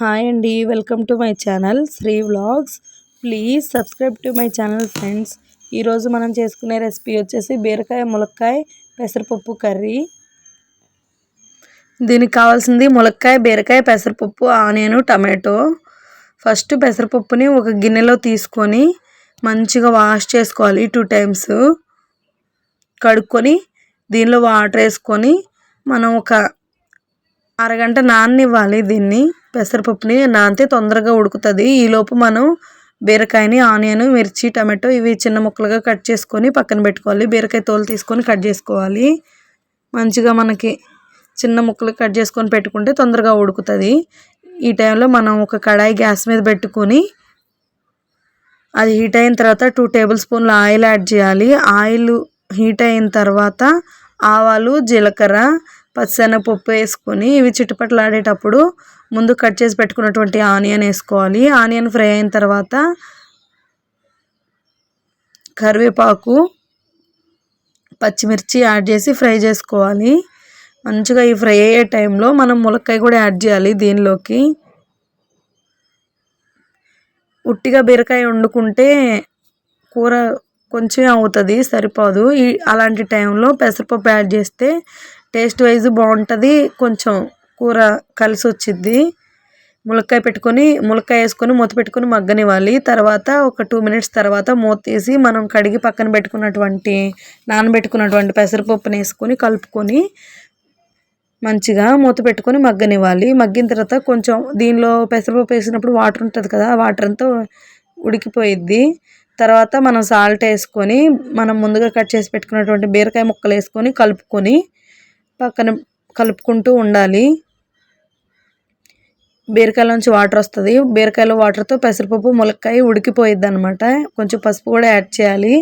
Hi అండి, welcome to my channel Sri vlogs. Please subscribe to my channel friends. ఈరోజు మనం చేసుకునే రెసిపీ వచ్చేసి బీరకాయ ములక్కాయ పెసరపప్పు కర్రీ. దీనికి కావాల్సింది ములక్కాయ, బీరకాయ, పెసరపప్పు, ఆనియన్, టమాటో. ఫస్ట్ పెసరపప్పుని ఒక గిన్నెలో తీసుకొని మంచిగా వాష్ చేసుకోవాలి. 2 times కడుక్కొని దీనిలో వాటర్ వేసుకొని మనం ఒక అరగంట నాననివ్వాలి. దీన్ని పెసరపప్పుని నానితే తొందరగా ఉడుకుతుంది. ఈలోపు మనం బీరకాయని, ఆనియన్, మిర్చి, టమాటో ఇవి చిన్న ముక్కలుగా కట్ చేసుకొని పక్కన పెట్టుకోవాలి. బీరకాయ తోలు తీసుకొని కట్ చేసుకోవాలి. మంచిగా మనకి చిన్న ముక్కలు కట్ చేసుకొని పెట్టుకుంటే తొందరగా ఉడుకుతుంది. ఈ టైంలో మనం ఒక కడాయి గ్యాస్ మీద పెట్టుకొని అది హీట్ అయిన తర్వాత 2 tablespoons ఆయిల్ యాడ్ చేయాలి. ఆయిల్ హీట్ అయిన తర్వాత ఆవాలు, జీలకర్ర, పచ్చిశనగపప్పు వేసుకొని ఇవి చిటపటలాడేటప్పుడు ముందు కట్ చేసి పెట్టుకున్నటువంటి ఆనియన్ వేసుకోవాలి. ఆనియన్ ఫ్రై అయిన తర్వాత కరివేపాకు, పచ్చిమిర్చి యాడ్ చేసి ఫ్రై చేసుకోవాలి. మంచిగా ఈ ఫ్రై అయ్యే టైంలో మనం ములక్కాయ కూడా యాడ్ చేయాలి. దీనిలోకి ఉట్టిగా బీరకాయ వండుకుంటే కూర కొంచెం అవుతుంది, సరిపోదు. అలాంటి టైంలో పెసరపప్పు యాడ్ చేస్తే టేస్ట్ వైజ్ బాగుంటుంది, కొంచెం కూర కలిసి వచ్చిద్ది. ములక్కాయ వేసుకొని మూత పెట్టుకొని మగ్గనివ్వాలి. తర్వాత ఒక 2 minutes తర్వాత మూత తీసి మనం కడిగి పక్కన నానబెట్టుకున్నటువంటి పెసరపప్పుని వేసుకొని కలుపుకొని మంచిగా మూత పెట్టుకొని మగ్గనివ్వాలి. మగ్గిన తర్వాత కొంచెం దీనిలో పెసరపప్పు వేసినప్పుడు వాటర్ ఉంటుంది కదా, ఆ వాటర్ అంతా ఉడికిపోయిద్ది. తర్వాత మనం సాల్ట్ వేసుకొని మనం ముందుగా కట్ చేసి పెట్టుకున్నటువంటి బీరకాయ ముక్కలు వేసుకొని పక్కన కలుపుకుంటూ ఉండాలి. బీరకాయలోంచి వాటర్ వస్తుంది. బీరకాయలో వాటర్తో పెసరపప్పు, ములక్కాయ ఉడికిపోయిద్ది అనమాట. కొంచెం పసుపు కూడా యాడ్ చేయాలి.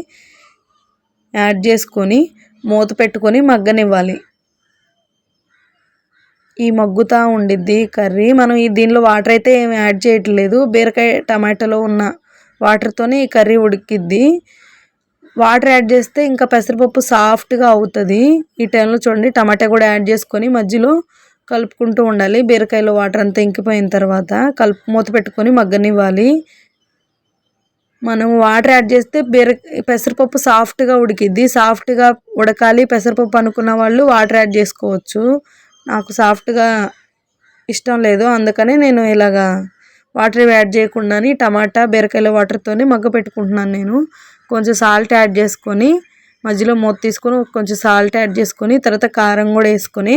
యాడ్ చేసుకొని మూత పెట్టుకొని మగ్గనివ్వాలి. ఈ మగ్గుతా ఉండిద్ది కర్రీ. మనం దీనిలో వాటర్ అయితే ఏమి యాడ్ చేయట్లేదు. బీరకాయ, టమాటాలో ఉన్న వాటర్తోనే ఈ కర్రీ ఉడికిద్ది. వాటర్ యాడ్ చేస్తే ఇంకా పెసరపప్పు సాఫ్ట్గా అవుతుంది. ఈ టైంలో చూడండి టమాటా కూడా యాడ్ చేసుకొని మధ్యలో కలుపుకుంటూ ఉండాలి. బీరకాయలో వాటర్ అంతా ఇంకిపోయిన తర్వాత మూత పెట్టుకొని మగ్గనివ్వాలి. మనం వాటర్ యాడ్ చేస్తే పెసరపప్పు సాఫ్ట్గా ఉడికిద్ది. సాఫ్ట్గా ఉడకాలి పెసరపప్పు అనుకున్న వాళ్ళు వాటర్ యాడ్ చేసుకోవచ్చు. నాకు సాఫ్ట్గా ఇష్టం లేదు, అందుకని నేను ఇలాగా వాటర్ యాడ్ చేయకుండానే టమాటా, బీరకాయల వాటర్తోనే మగ్గ పెట్టుకుంటున్నాను. నేను కొంచెం సాల్ట్ యాడ్ చేసుకొని మధ్యలో మూత తీసుకొని కొంచెం సాల్ట్ యాడ్ చేసుకొని తర్వాత కారం కూడా వేసుకొని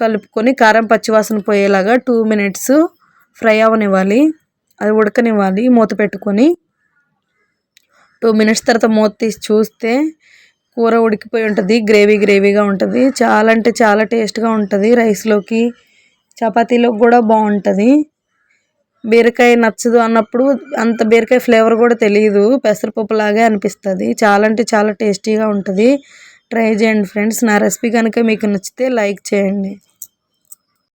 కలుపుకొని కారం పచ్చివాసన పోయేలాగా 2 minutes ఫ్రై అవ్వనివ్వాలి. అది ఉడకనివ్వాలి మూత పెట్టుకొని. 2 minutes తర్వాత మూత తీసి చూస్తే కూర ఉడికిపోయి ఉంటుంది. గ్రేవీగా ఉంటుంది. చాలా అంటే చాలా టేస్ట్గా ఉంటుంది. రైస్లోకి, చపాతీలోకి కూడా బాగుంటుంది. బీరకాయ నచ్చదు అన్నప్పుడు అంత బీరకాయ ఫ్లేవర్ కూడా తెలియదు, పెసరపప్పు లాగే అనిపిస్తుంది. చాలా అంటే చాలా టేస్టీగా ఉంటుంది. ట్రై చేయండి ఫ్రెండ్స్. నా రెసిపీ కనుక మీకు నచ్చితే లైక్ చేయండి.